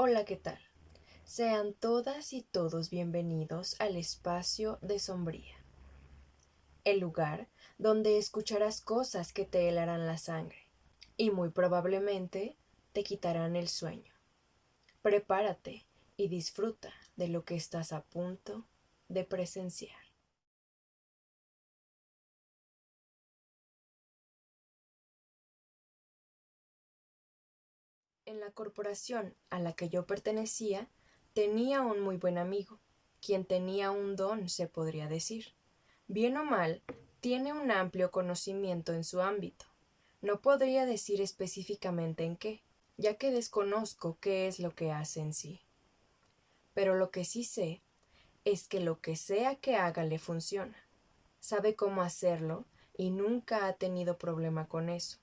Hola, ¿qué tal? Sean todas y todos bienvenidos al espacio de Sombría, el lugar donde escucharás cosas que te helarán la sangre y muy probablemente te quitarán el sueño. Prepárate y disfruta de lo que estás a punto de presenciar. En la corporación a la que yo pertenecía, tenía un muy buen amigo, quien tenía un don, se podría decir. Bien o mal, tiene un amplio conocimiento en su ámbito. No podría decir específicamente en qué, ya que desconozco qué es lo que hace en sí. Pero lo que sí sé es que lo que sea que haga le funciona. Sabe cómo hacerlo y nunca ha tenido problema con eso,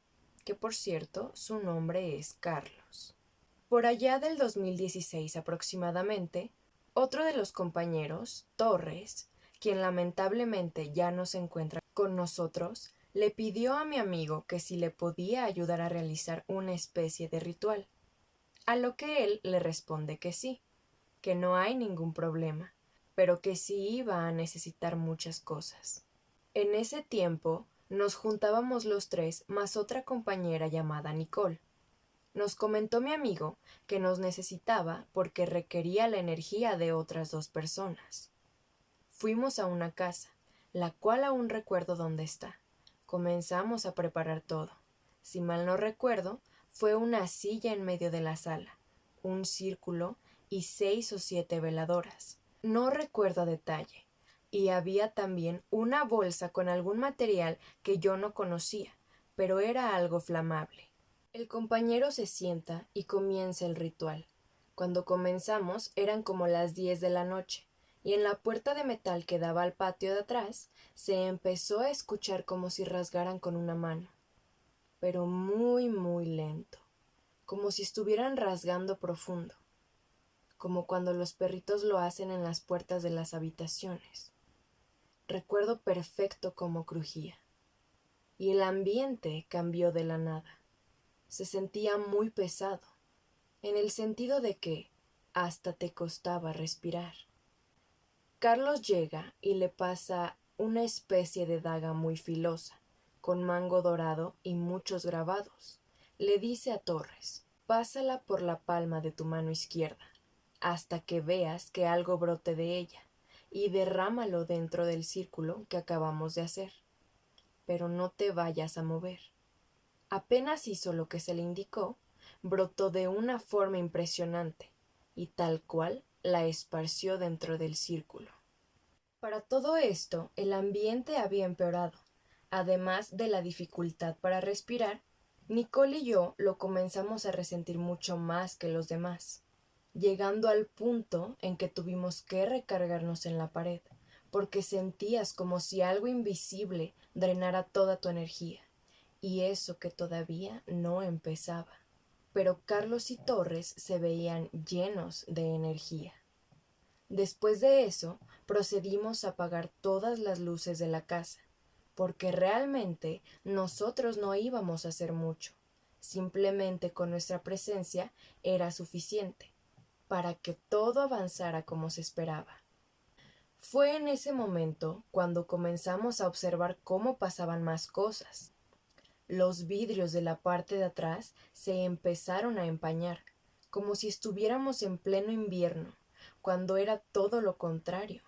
que por cierto, su nombre es Carlos. Por allá del 2016 aproximadamente, otro de los compañeros, Torres, quien lamentablemente ya no se encuentra con nosotros, le pidió a mi amigo que si le podía ayudar a realizar una especie de ritual, a lo que él le responde que sí, que no hay ningún problema, pero que sí iba a necesitar muchas cosas. En ese tiempo nos juntábamos los tres más otra compañera llamada Nicole. Nos comentó mi amigo que nos necesitaba porque requería la energía de otras dos personas. Fuimos a una casa, la cual aún recuerdo dónde está. Comenzamos a preparar todo. Si mal no recuerdo, fue una silla en medio de la sala, un círculo y 6 o 7 veladoras. No recuerdo a detalle. Y había también una bolsa con algún material que yo no conocía, pero era algo flamable. El compañero se sienta y comienza el ritual. Cuando comenzamos eran como las 10 de la noche, y en la puerta de metal que daba al patio de atrás se empezó a escuchar como si rasgaran con una mano, pero muy, muy lento, como si estuvieran rasgando profundo, como cuando los perritos lo hacen en las puertas de las habitaciones. Recuerdo perfecto cómo crujía, y el ambiente cambió de la nada. Se sentía muy pesado, en el sentido de que hasta te costaba respirar. Carlos llega y le pasa una especie de daga muy filosa, con mango dorado y muchos grabados. Le dice a Torres: pásala por la palma de tu mano izquierda, hasta que veas que algo brote de ella, y derrámalo dentro del círculo que acabamos de hacer. Pero no te vayas a mover. Apenas hizo lo que se le indicó, brotó de una forma impresionante, y tal cual la esparció dentro del círculo. Para todo esto, el ambiente había empeorado. Además de la dificultad para respirar, Nicole y yo lo comenzamos a resentir mucho más que los demás, llegando al punto en que tuvimos que recargarnos en la pared, porque sentías como si algo invisible drenara toda tu energía, y eso que todavía no empezaba. Pero Carlos y Torres se veían llenos de energía. Después de eso, procedimos a apagar todas las luces de la casa, porque realmente nosotros no íbamos a hacer mucho. Simplemente con nuestra presencia era suficiente para que todo avanzara como se esperaba. Fue en ese momento cuando comenzamos a observar cómo pasaban más cosas. Los vidrios de la parte de atrás se empezaron a empañar, como si estuviéramos en pleno invierno, cuando era todo lo contrario.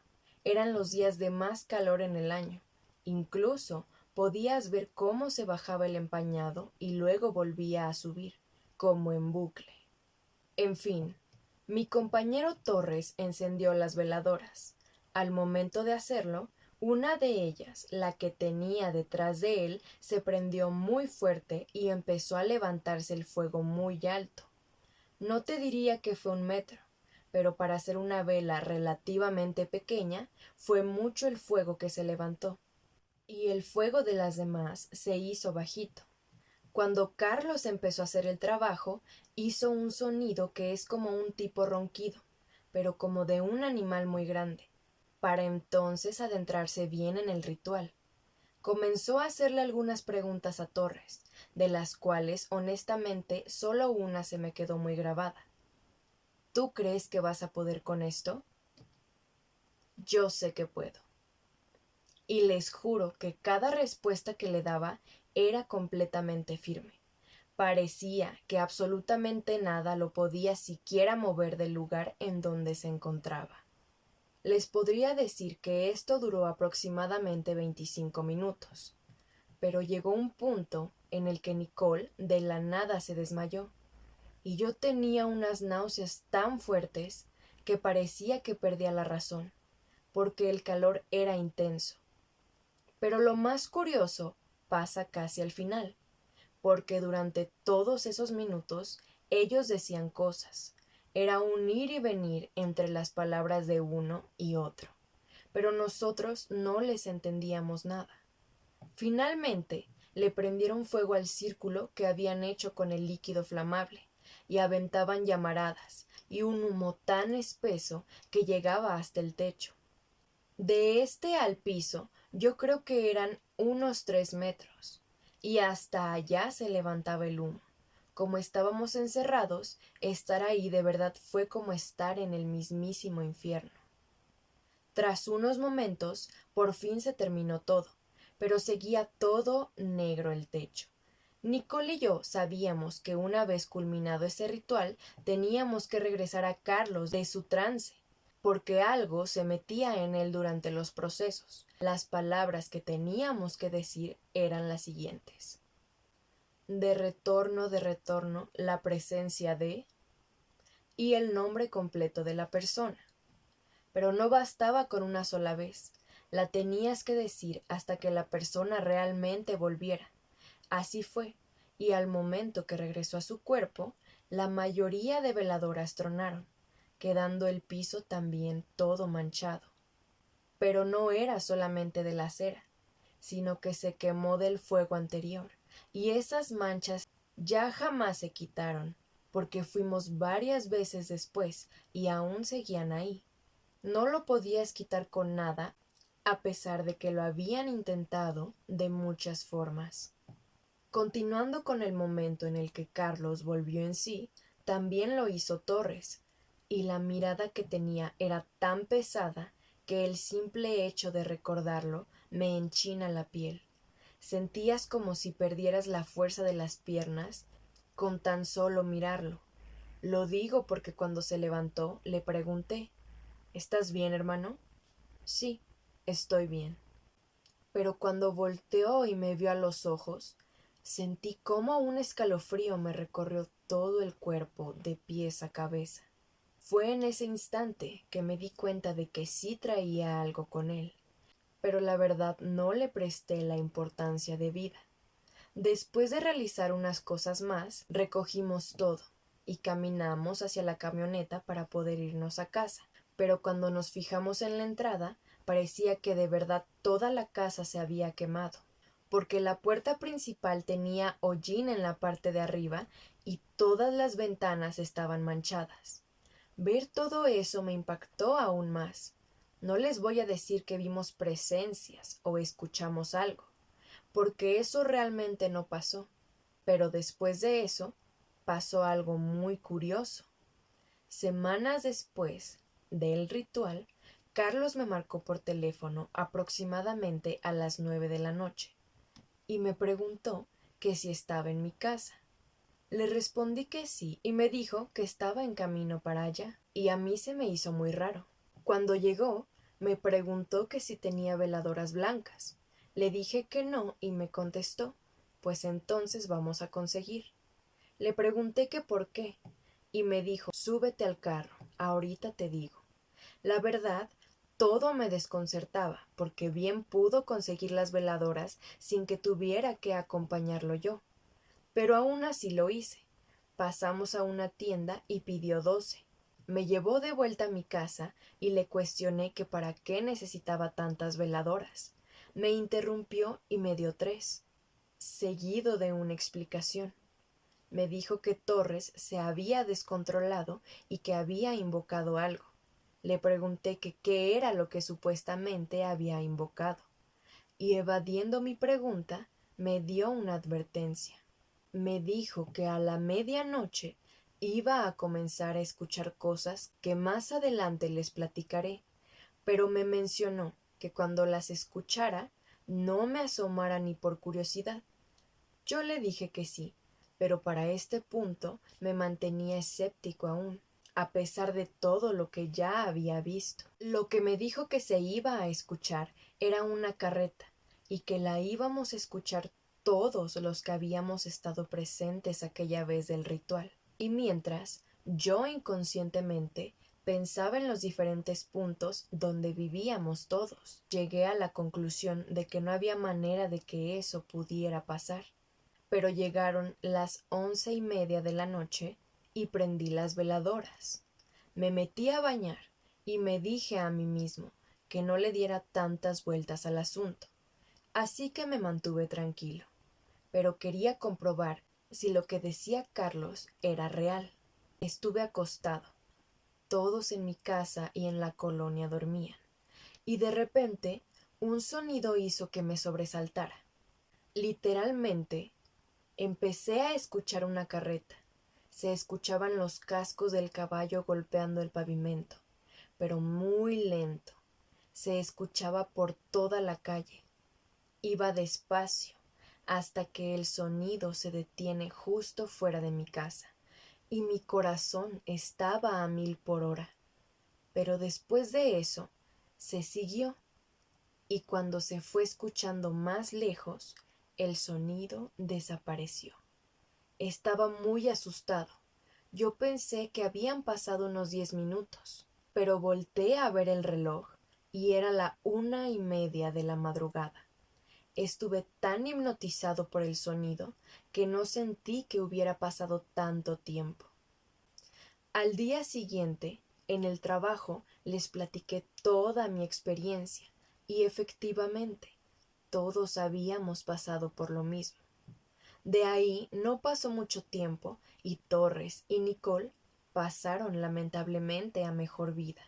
Eran los días de más calor en el año. Incluso podías ver cómo se bajaba el empañado y luego volvía a subir, como en bucle. En fin, mi compañero Torres encendió las veladoras. Al momento de hacerlo, una de ellas, la que tenía detrás de él, se prendió muy fuerte y empezó a levantarse el fuego muy alto. No te diría que fue 1 metro, pero para ser una vela relativamente pequeña, fue mucho el fuego que se levantó. Y el fuego de las demás se hizo bajito. Cuando Carlos empezó a hacer el trabajo, hizo un sonido que es como un tipo ronquido, pero como de un animal muy grande, para entonces adentrarse bien en el ritual. Comenzó a hacerle algunas preguntas a Torres, de las cuales honestamente solo una se me quedó muy grabada. ¿Tú crees que vas a poder con esto? Yo sé que puedo. Y les juro que cada respuesta que le daba era completamente firme. Parecía que absolutamente nada lo podía siquiera mover del lugar en donde se encontraba. Les podría decir que esto duró aproximadamente 25 minutos, pero llegó un punto en el que Nicole de la nada se desmayó, y yo tenía unas náuseas tan fuertes que parecía que perdía la razón, porque el calor era intenso. Pero lo más curioso pasa casi al final, porque durante todos esos minutos ellos decían cosas. Era un ir y venir entre las palabras de uno y otro, pero nosotros no les entendíamos nada. Finalmente le prendieron fuego al círculo que habían hecho con el líquido flamable, y aventaban llamaradas y un humo tan espeso que llegaba hasta el techo. De este al piso yo creo que eran unos 3 metros, y hasta allá se levantaba el humo. Como estábamos encerrados, estar ahí de verdad fue como estar en el mismísimo infierno. Tras unos momentos, por fin se terminó todo, pero seguía todo negro el techo. Nicole y yo sabíamos que una vez culminado ese ritual teníamos que regresar a Carlos de su trance, porque algo se metía en él durante los procesos. Las palabras que teníamos que decir eran las siguientes: de retorno, la presencia de, y el nombre completo de la persona. Pero no bastaba con una sola vez, la tenías que decir hasta que la persona realmente volviera. Así fue, y al momento que regresó a su cuerpo, la mayoría de veladoras tronaron, quedando el piso también todo manchado. Pero no era solamente de la cera, sino que se quemó del fuego anterior, y esas manchas ya jamás se quitaron, porque fuimos varias veces después y aún seguían ahí. No lo podías quitar con nada, a pesar de que lo habían intentado de muchas formas. Continuando con el momento en el que Carlos volvió en sí, también lo hizo Torres, y la mirada que tenía era tan pesada que el simple hecho de recordarlo me enchina la piel. Sentías como si perdieras la fuerza de las piernas con tan solo mirarlo. Lo digo porque cuando se levantó le pregunté: ¿Estás bien, hermano? Sí, estoy bien. Pero cuando volteó y me vio a los ojos, sentí como un escalofrío me recorrió todo el cuerpo de pies a cabeza. Fue en ese instante que me di cuenta de que sí traía algo con él, pero la verdad no le presté la importancia debida. Después de realizar unas cosas más, recogimos todo y caminamos hacia la camioneta para poder irnos a casa. Pero cuando nos fijamos en la entrada, parecía que de verdad toda la casa se había quemado, porque la puerta principal tenía hollín en la parte de arriba y todas las ventanas estaban manchadas. Ver todo eso me impactó aún más. No les voy a decir que vimos presencias o escuchamos algo, porque eso realmente no pasó. Pero después de eso, pasó algo muy curioso. Semanas después del ritual, Carlos me marcó por teléfono aproximadamente a las 9 de la noche y me preguntó que si estaba en mi casa. Le respondí que sí y me dijo que estaba en camino para allá, y a mí se me hizo muy raro. Cuando llegó, me preguntó que si tenía veladoras blancas. Le dije que no y me contestó: pues entonces vamos a conseguir. Le pregunté que por qué y me dijo: súbete al carro, ahorita te digo. La verdad, todo me desconcertaba, porque bien pudo conseguir las veladoras sin que tuviera que acompañarlo yo. Pero aún así lo hice. Pasamos a una tienda y pidió 12. Me llevó de vuelta a mi casa y le cuestioné que para qué necesitaba tantas veladoras. Me interrumpió y me dio 3, seguido de una explicación. Me dijo que Torres se había descontrolado y que había invocado algo. Le pregunté que qué era lo que supuestamente había invocado, y evadiendo mi pregunta, me dio una advertencia. Me dijo que a la medianoche Iba a comenzar a escuchar cosas que más adelante les platicaré, pero me mencionó que cuando las escuchara no me asomara ni por curiosidad. Yo le dije que sí, pero para este punto me mantenía escéptico aún, a pesar de todo lo que ya había visto. Lo que me dijo que se iba a escuchar era una carreta, y que la íbamos a escuchar todos los que habíamos estado presentes aquella vez del ritual. Y mientras, yo inconscientemente pensaba en los diferentes puntos donde vivíamos todos, llegué a la conclusión de que no había manera de que eso pudiera pasar. Pero llegaron las 11:30 de la noche y prendí las veladoras. Me metí a bañar y me dije a mí mismo que no le diera tantas vueltas al asunto. Así que me mantuve tranquilo, pero quería comprobar si lo que decía Carlos era real. Estuve acostado. Todos en mi casa y en la colonia dormían, y de repente un sonido hizo que me sobresaltara. Literalmente, empecé a escuchar una carreta. Se escuchaban los cascos del caballo golpeando el pavimento, pero muy lento. Se escuchaba por toda la calle. Iba despacio, hasta que el sonido se detiene justo fuera de mi casa, y mi corazón estaba a 1000 por hora. Pero después de eso, se siguió, y cuando se fue escuchando más lejos, el sonido desapareció. Estaba muy asustado. Yo pensé que habían pasado unos 10 minutos, pero volteé a ver el reloj y era la 1:30 de la madrugada. Estuve tan hipnotizado por el sonido que no sentí que hubiera pasado tanto tiempo. Al día siguiente, en el trabajo, les platiqué toda mi experiencia y efectivamente, todos habíamos pasado por lo mismo. De ahí no pasó mucho tiempo y Torres y Nicole pasaron lamentablemente a mejor vida.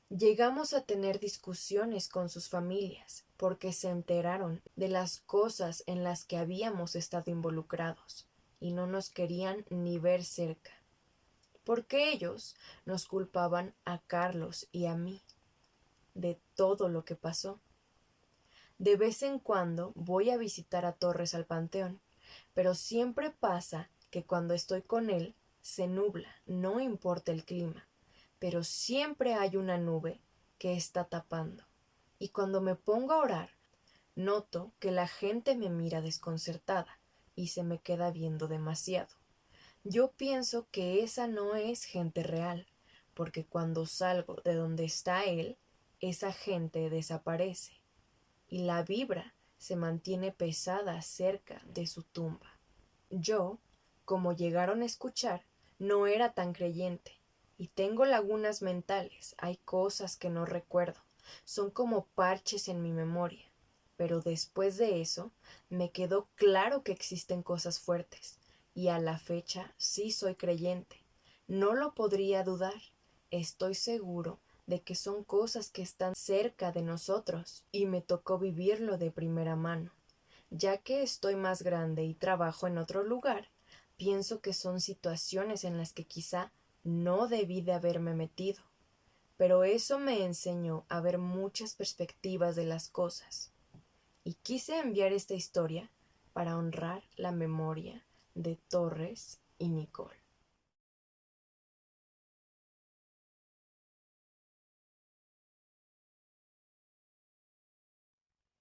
Llegamos a tener discusiones con sus familias porque se enteraron de las cosas en las que habíamos estado involucrados y no nos querían ni ver cerca, porque ellos nos culpaban a Carlos y a mí de todo lo que pasó. De vez en cuando voy a visitar a Torres al panteón, pero siempre pasa que cuando estoy con él se nubla, no importa el clima, pero siempre hay una nube que está tapando. Y cuando me pongo a orar, noto que la gente me mira desconcertada y se me queda viendo demasiado. Yo pienso que esa no es gente real, porque cuando salgo de donde está él, esa gente desaparece y la vibra se mantiene pesada cerca de su tumba. Yo, como llegaron a escuchar, no era tan creyente, y tengo lagunas mentales, hay cosas que no recuerdo, son como parches en mi memoria, pero después de eso me quedó claro que existen cosas fuertes, y a la fecha sí soy creyente, no lo podría dudar, estoy seguro de que son cosas que están cerca de nosotros, y me tocó vivirlo de primera mano. Ya que estoy más grande y trabajo en otro lugar, pienso que son situaciones en las que quizá no debí de haberme metido, pero eso me enseñó a ver muchas perspectivas de las cosas, y quise enviar esta historia para honrar la memoria de Torres y Nicole.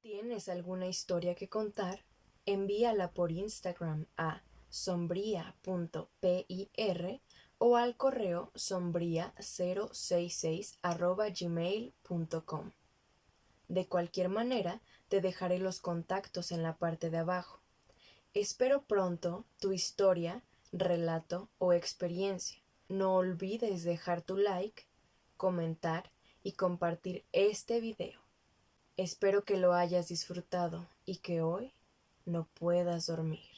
¿Tienes alguna historia que contar? Envíala por Instagram a sombría.pir o al correo sombría066@gmail.com. De cualquier manera, te dejaré los contactos en la parte de abajo. Espero pronto tu historia, relato o experiencia. No olvides dejar tu like, comentar y compartir este video. Espero que lo hayas disfrutado y que hoy no puedas dormir.